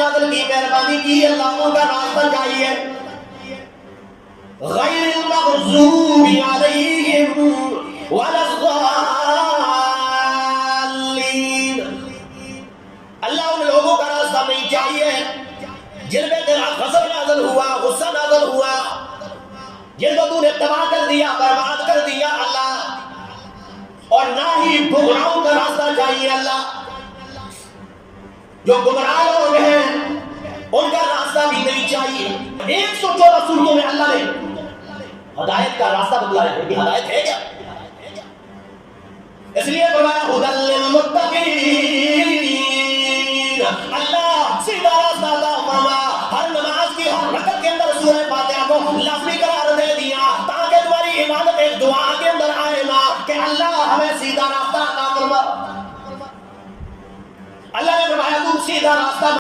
نازل کی مہربانی کی اللہ ان کا راستہ چاہیے غیر المغضوب علیہم ولا الضالین اللہ ان لوگوں کا راستہ نہیں چاہیے جن پہ تیرا غضب نازل ہوا غصہ نازل ہوا جن کو تو نے تباہ کر دیا برباد کر دیا اللہ اور نہ ہی گمراہوں کا راستہ چاہیے اللہ جو گمراہ لوگ ہیں ان کا راستہ بھی نہیں چاہیے 114 سورتوں میں اللہ نے ہدایت کا راستہ بتلایا ہے کہ ہدایت ہے کیا اس لیے فرمایا ھدی للمتقین اللہ سیدھا راستہ عطا فرما ہر نماز کی ہر رکعت کے اندر سورہ فاتحہ کو لازمی قرار دے دیا تاکہ تمہاری عبادت ایک دعا کے اندر آئے نا کہ اللہ ہمیں سیدھا راستہ عطا فرما اللہ نے فرمایا تم سیدھا راستہ